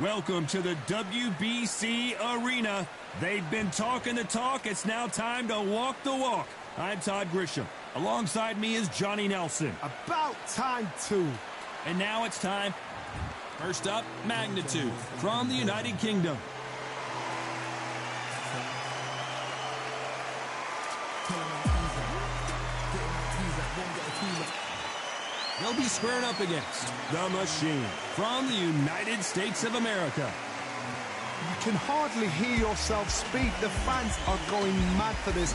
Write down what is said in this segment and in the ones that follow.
Welcome to the WBC Arena. They've been talking the talk. It's now time to walk the walk. I'm Todd Grisham. Alongside me is Johnny Nelson. About time, too. And now it's time. First up, Magnitude from the United Kingdom. They'll be squaring up against the Machine from the United States of America. You can hardly hear yourself speak. The fans are going mad for this.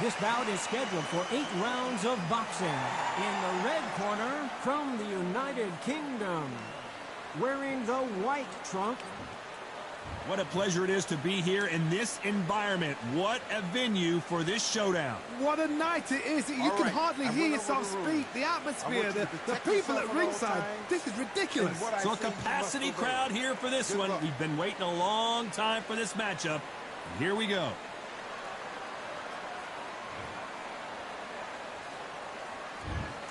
This bout is scheduled for 8 rounds of boxing. In the red corner, from the United Kingdom, wearing the white trunk. What a pleasure it is to be here in this environment. What a venue for this showdown. What a night it is. You can hardly hear yourself speak. The atmosphere, the people at ringside. This is ridiculous. So a capacity crowd here for this one. We've been waiting a long time for this matchup. Here we go.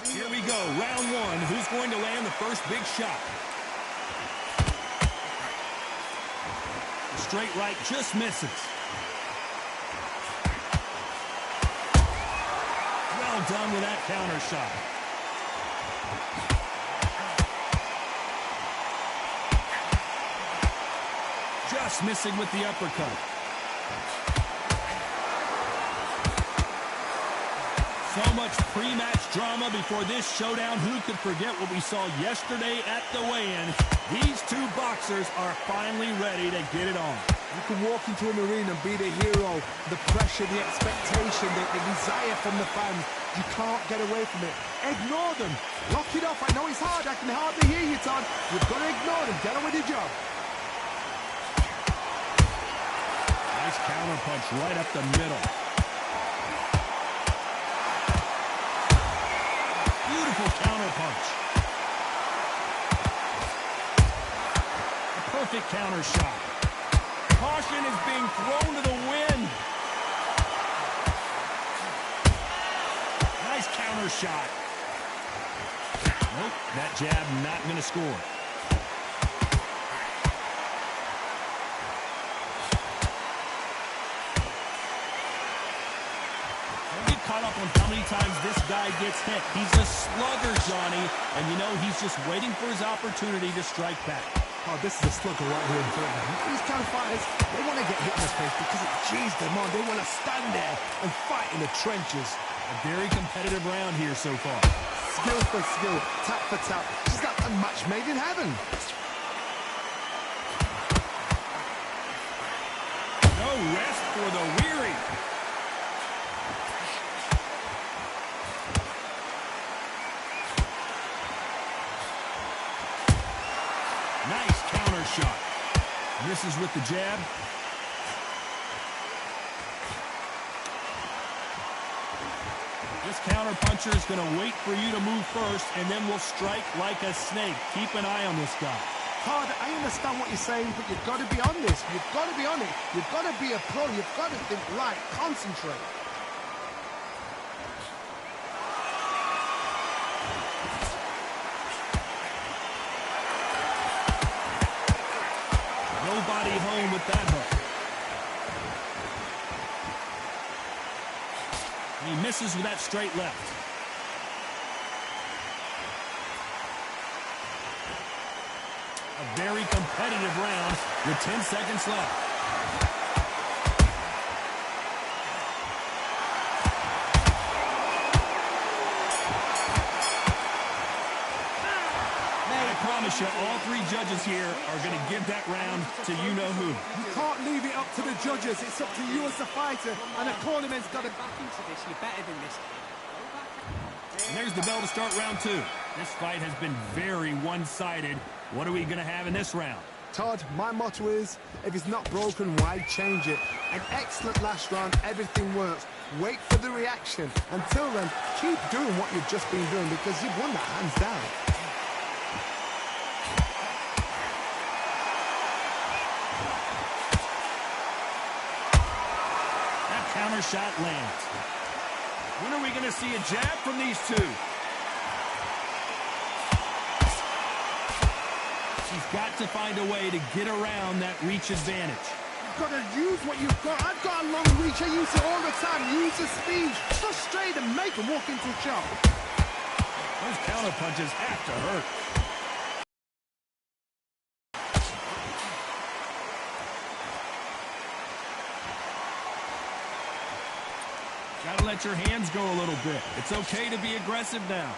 Here we go. Round one. Who's going to land the first big shot? Straight right just misses. Well done with that counter shot. Just missing with the uppercut. So much pre-match drama before this showdown. Who could forget what we saw yesterday at the weigh-in? These two boxers are finally ready to get it on. You can walk into an arena and be the hero. The pressure, the expectation, the desire from the fans. You can't get away from it. Ignore them. Lock it off. I know it's hard. I can hardly hear you, Todd. You've got to ignore them. Get on with your job. Nice counter punch right up the middle. Beautiful counter punch. A perfect counter shot. Caution is being thrown to the wind. Nice counter shot. Nope, that jab not going to score. Caught up on how many times this guy gets hit. He's a slugger, Johnny, and you know he's just waiting for his opportunity to strike back. Oh, this is a slugger right here in front of him. These kind of fighters, they want to get hit in the face because it cheers them on. They want to stand there and fight in the trenches. A very competitive round here so far. Skill for skill, tap for tap. Just like a match made in heaven. No rest for the weary. Nice counter shot. Misses with the jab. This counter puncher is going to wait for you to move first, and then will strike like a snake. Keep an eye on this guy. Todd, I understand what you're saying, but you've got to be on this. You've got to be on it. You've got to be a pro. You've got to think right. Concentrate. Nobody home with that hook. He misses with that straight left. A very competitive round with 10 seconds left. I promise you, all three judges here are going to give that round to you-know-who. You can't leave it up to the judges. It's up to you as the fighter, and the cornerman's got to back into this. You're better than this. And there's the bell to start round two. This fight has been very one-sided. What are we going to have in this round? Todd, my motto is, if it's not broken, why change it? An excellent last round, everything works. Wait for the reaction. Until then, keep doing what you've just been doing because you've won that hands down. Counter shot lands. When are we going to see a jab from these two? He's got to find a way to get around that reach advantage. You've got to use what you've got. I've got a long reach. I use it all the time. Use the speed. Frustrate and make them walk into a shot. Those counter punches have to hurt. Got to let your hands go a little bit. It's okay to be aggressive now.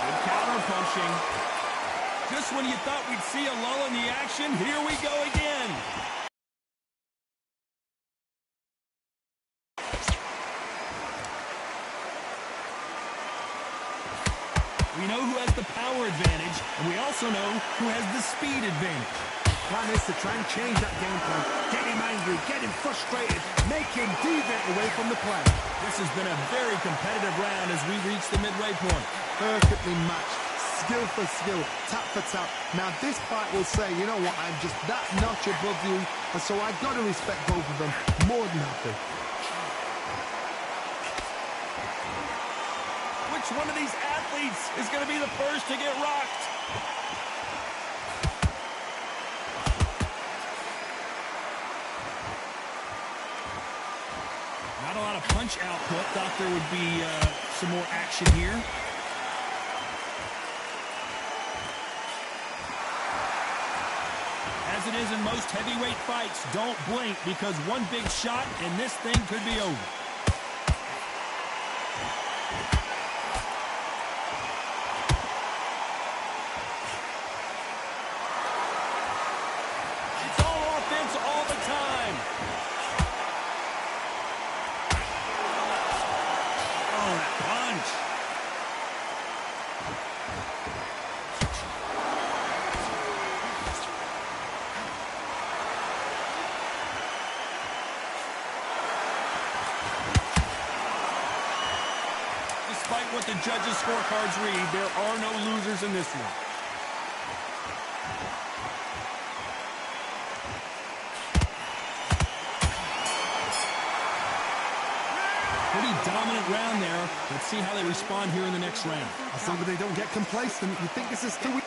Good counter punching. Just when you thought we'd see a lull in the action, here we go again. We know who has the power advantage, and we also know who has the speed advantage. Plan is to try and change that game plan. Get him angry, get him frustrated, make him deviate away from the play. This has been a very competitive round as we reach the midway point. Perfectly matched. Skill for skill, tap for tap. Now this fight will say, you know what, I'm just that notch above you, and so I've got to respect both of them more than happy. Which one of these athletes is going to be the first to get rocked? Not a lot of punch output. Thought there would be some more action here. As it is in most heavyweight fights, don't blink because one big shot and this thing could be over. It's all offense all the time. Oh, that punch. Despite what the judges' scorecards read, there are no losers in this one. Pretty dominant round there. Let's see how they respond here in the next round. As long as they don't get complacent, you think this is too weak.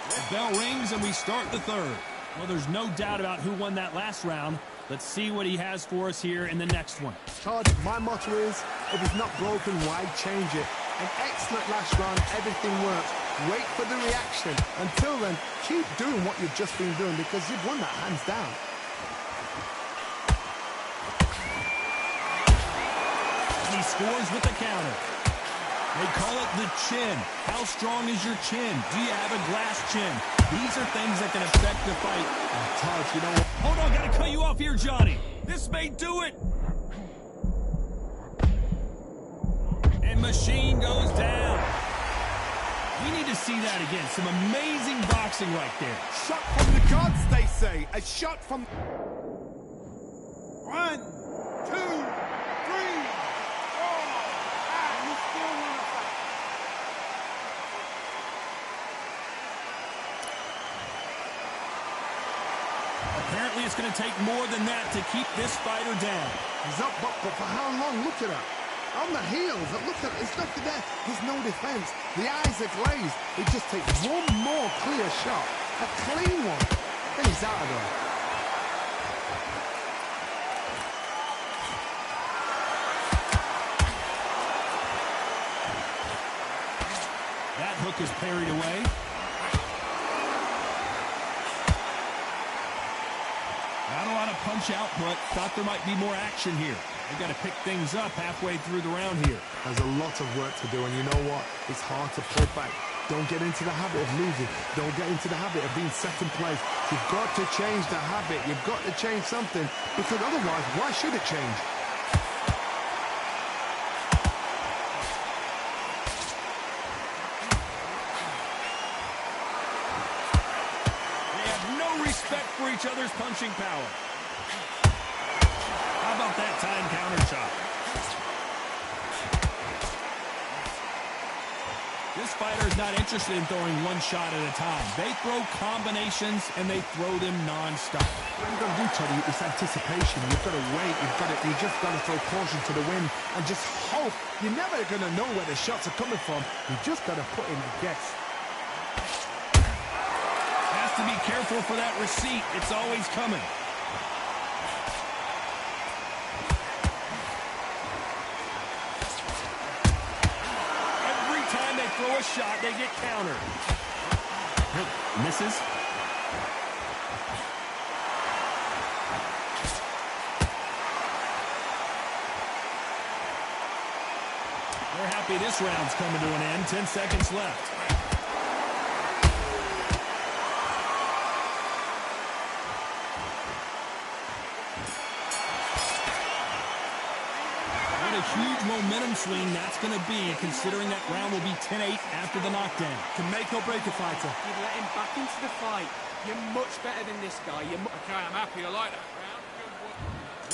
The bell rings and we start the third. Well, there's no doubt about who won that last round. Let's see what he has for us here in the next one. Todd, my motto is, if it's not broken, why change it? An excellent last round, everything works. Wait for the reaction. Until then, keep doing what you've just been doing because you've won that hands down. And he scores with the counter. They call it the chin. How strong is your chin? Do you have a glass chin? These are things that can affect the fight. Todd, you know what? Hold on, gotta cut you off here, Johnny. This may do it. And Machine goes down. We need to see that again. Some amazing boxing right there. Shot from the gods, they say. A shot from... 1, 2, 3, 4. And you still want to fight. Apparently it's going to take more than that to keep this fighter down. He's up, but for how long? Look at her. On the heels, look at it. It's nothing there. There's no defense. The eyes are glazed. It just takes one more clear shot. A clean one. Then he's out of there. That hook is parried away. Not a lot of punch output. Thought there might be more action here. They've got to pick things up halfway through the round here. There's a lot of work to do, and you know what? It's hard to pull back. Don't get into the habit of losing. Don't get into the habit of being second place. You've got to change the habit. You've got to change something, because otherwise, why should it change? They have no respect for each other's punching power. How about that time counter shot? This fighter's not interested in throwing one shot at a time. They throw combinations, and they throw them non-stop. What you've got to do, Toddy, is anticipation. You've got to wait. You just got to throw caution to the wind and just hope. You're never going to know where the shots are coming from. You just got to put in a guess. Has to be careful for that receipt. It's always coming. Throw a shot, they get countered. Misses. They're happy this round's coming to an end. 10 seconds left. A huge momentum swing that's going to be, considering that round will be 10-8 after the knockdown. Can make or break a fighter. You've let him back into the fight. You're much better than this guy. Okay, I'm happy. I like that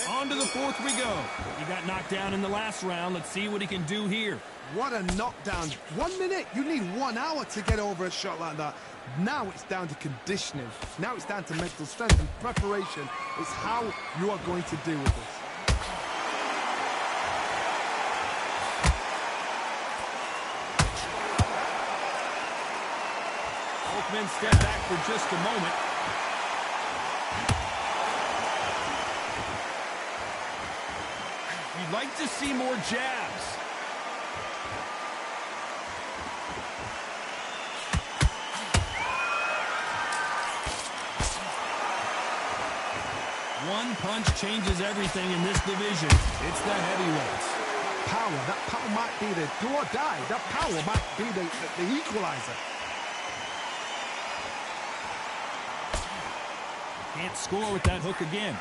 round. On to the fourth we go. He got knocked down in the last round. Let's see what he can do here. What a knockdown. 1 minute. You need 1 hour to get over a shot like that. Now it's down to conditioning. Now it's down to mental strength and preparation. It's how you are going to deal with this. Men step back for just a moment. You'd like to see more jabs. One punch changes everything in this division. It's the heavyweights. Power. That power might be the do or die. That power might be the equalizer. Can't score with that hook again.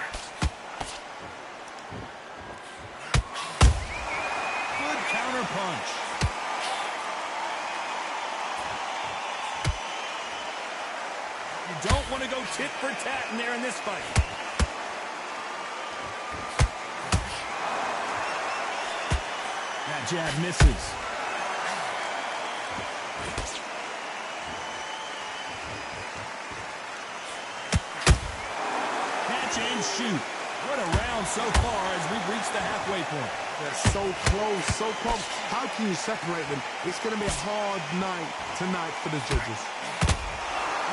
Good counter punch. You don't want to go tit for tat in there in this fight. That jab misses. And shoot. What a round so far as we've reached the halfway point. They're so close, so close. How can you separate them? It's going to be a hard night tonight for the judges.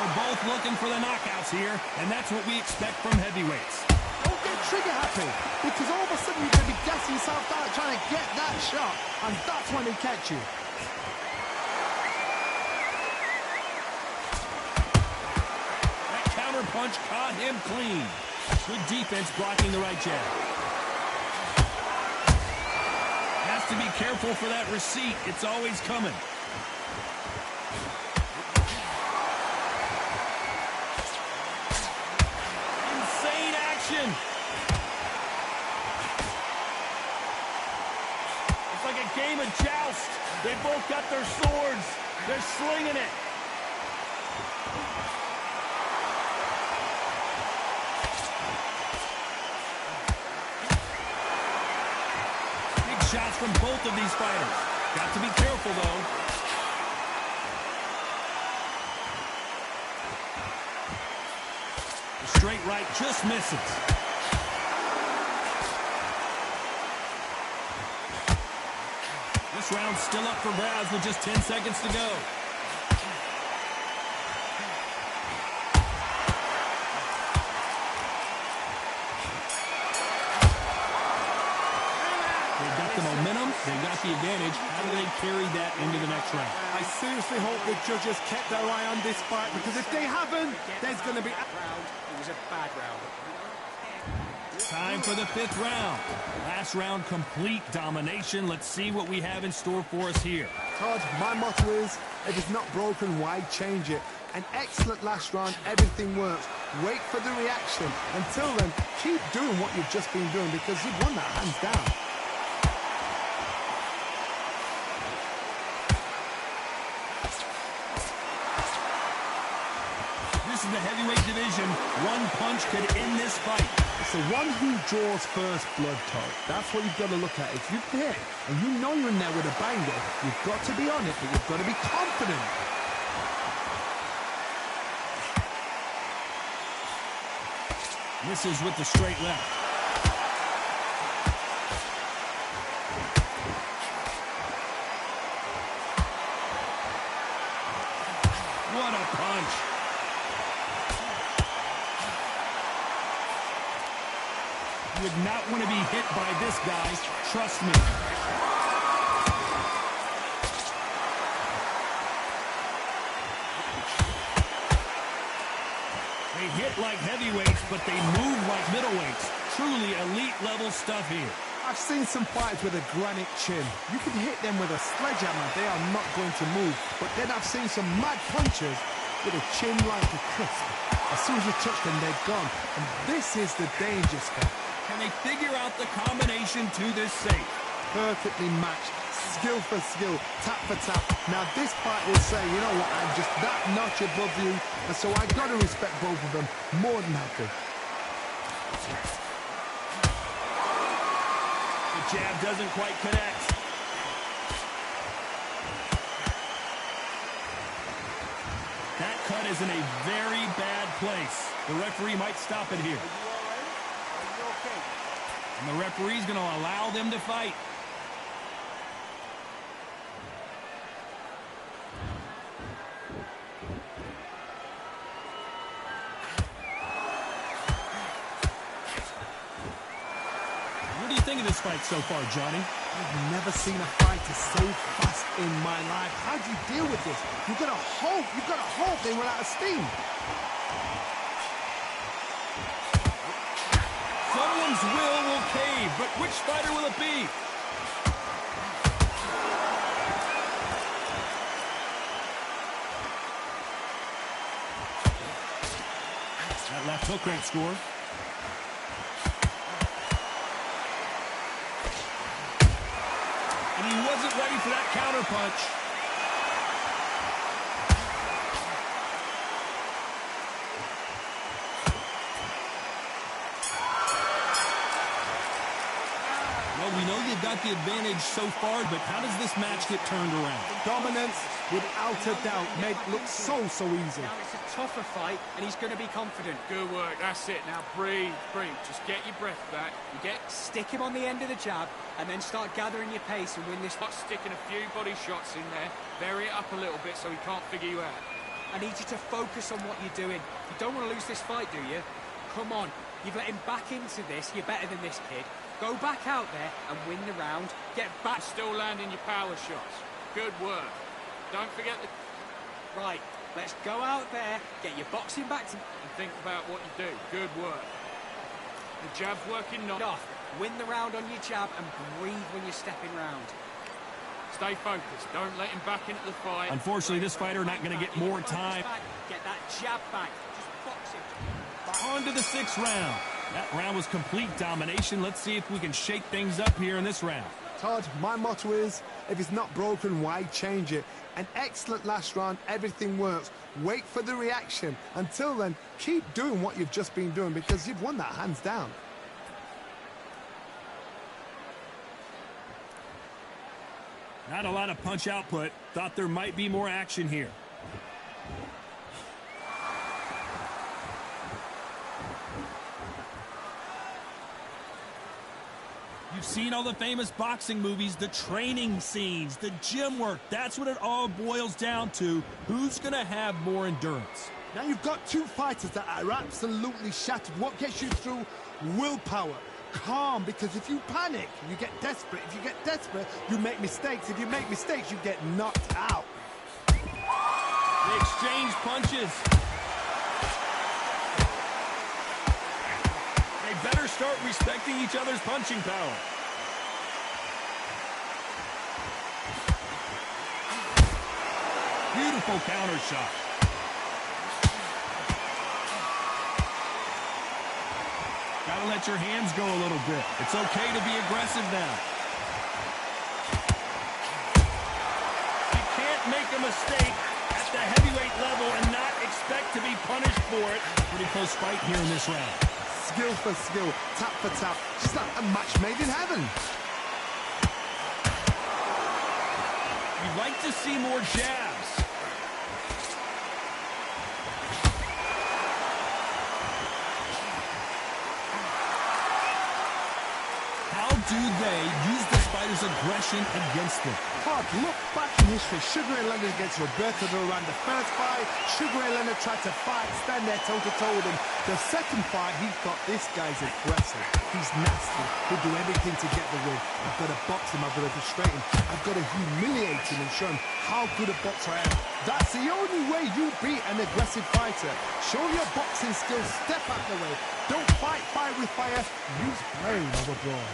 We're both looking for the knockouts here, and that's what we expect from heavyweights. Don't get trigger happy, because all of a sudden you're going to be gassing yourself out trying to get that shot, and that's when they catch you. That counter punch caught him clean. Good defense blocking the right jab. Has to be careful for that receipt. It's always coming. Insane action. It's like a game of joust. They both got their swords. They're slinging it. Shots from both of these fighters. Got to be careful, though. The straight right just misses. This round's still up for grabs with just 10 seconds to go. The momentum, they got the advantage. How do they carry that into the next round? I seriously hope the judges kept their eye on this fight, because if they haven't, there's going to be... It was a bad round. Time for the fifth round. Last round, complete domination. Let's see what we have in store for us here. Todd, my motto is, if it's not broken, why change it? An excellent last round, everything works. Wait for the reaction. Until then, keep doing what you've just been doing, because you've won that hands down. This is the heavyweight division. One punch could end this fight. It's the one who draws first blood, Todd. That's what you've got to look at. If you hit and you know you're in there with a banger, you've got to be on it, but you've got to be confident. Misses with the straight left. What a punch. You would not want to be hit by this, guys. Trust me. They hit like heavyweights, but they move like middleweights. Truly elite level stuff here. I've seen some fighters with a granite chin. You can hit them with a sledgehammer, they are not going to move. But then I've seen some mad punchers with a chin like a crisp. As soon as you touch them, they're gone. And this is the danger spot. Can they figure out the combination to this safe? Perfectly matched, skill for skill, tap for tap. Now this fight will say, you know what, I'm just that notch above you, and so I got to respect both of them more than happy. The jab doesn't quite connect. That cut is in a very bad place. The referee might stop it here. And the referee's going to allow them to fight. What do you think of this fight so far, Johnny? I've never seen a fighter so fast in my life. How do you deal with this? You've got to hope they run out of steam. Someone's will cave, but which fighter will it be? That left hook won't score. And he wasn't ready for that counter punch. Well, we know you've got the advantage so far, but how does this match get turned around? Dominance, without a doubt, made it look so easy. Now it's a tougher fight, and he's going to be confident. Good work, that's it. Now breathe, breathe. Just get your breath back. Stick him on the end of the jab, and then start gathering your pace and win this. Start sticking a few body shots in there. Vary it up a little bit so he can't figure you out. I need you to focus on what you're doing. You don't want to lose this fight, do you? Come on. You've let him back into this. You're better than this kid. Go back out there and win the round. Get back. Still landing your power shots. Good work. Don't forget the... Right, let's go out there, get your boxing back to... And think about what you do. Good work. The jab's working not off. Win the round on your jab and breathe when you're stepping round. Stay focused. Don't let him back into the fight. Unfortunately, this fighter not going to get more time. Get that jab back. Just box him. On to the 6th round. That round was complete domination. Let's see if we can shake things up here in this round. Todd, my motto is, if it's not broken, why change it? An excellent last round, everything works. Wait for the reaction. Until then, keep doing what you've just been doing because you've won that hands down. Not a lot of punch output. Thought there might be more action here. You've seen all the famous boxing movies, the training scenes, the gym work. That's what it all boils down to. Who's going to have more endurance? Now you've got two fighters that are absolutely shattered. What gets you through? Willpower. Calm, because if you panic, you get desperate. If you get desperate, you make mistakes. If you make mistakes, you get knocked out. They exchange punches. They better start respecting each other's punching power. Beautiful counter shot. Gotta let your hands go a little bit. It's okay to be aggressive now. You can't make a mistake at the heavyweight level and not expect to be punished for it. Pretty close fight here in this round. skill for skill, tap for tap. Just like a match made in heaven. You'd like to see more jabs. How do they use the Spiders' aggression against them? Hard look back in history. Sugar Ray Leonard against Roberto Duran. The first fight, Sugar Ray Leonard tried to fight, stand there toe-to-toe with him. The second fight, he thought, this guy's aggressive. He's nasty. He'll do everything to get the win. I've got to box him. I've got to frustrate him. I've got to humiliate him and show him how good a boxer I am. That's the only way you beat an aggressive fighter. Show your boxing skills. Step out the way. Don't fight fire with fire. Use brain over brawn.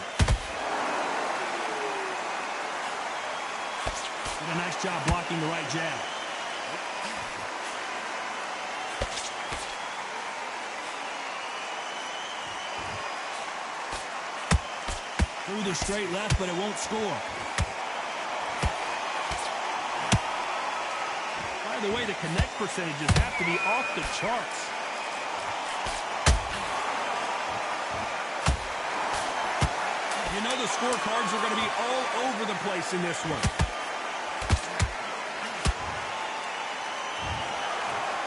Did a nice job blocking the right jab. Through the straight left, but it won't score. By the way, the connect percentages have to be off the charts. You know the scorecards are going to be all over the place in this one.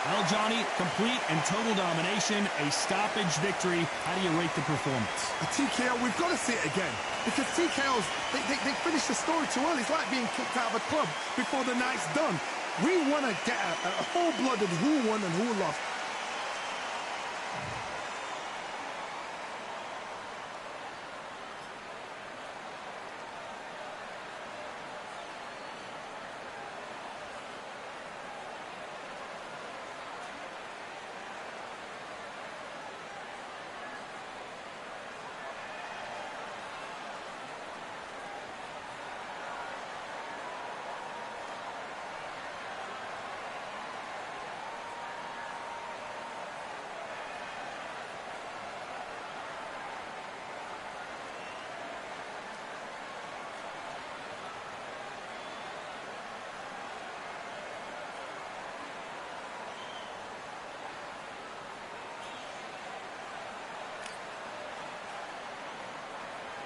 Well, Johnny, complete and total domination, a stoppage victory. How do you rate the performance? A TKO, we've got to see it again. Because TKOs, they finish the story too early. It's like being kicked out of a club before the night's done. We want to get a full-blooded who won and who lost.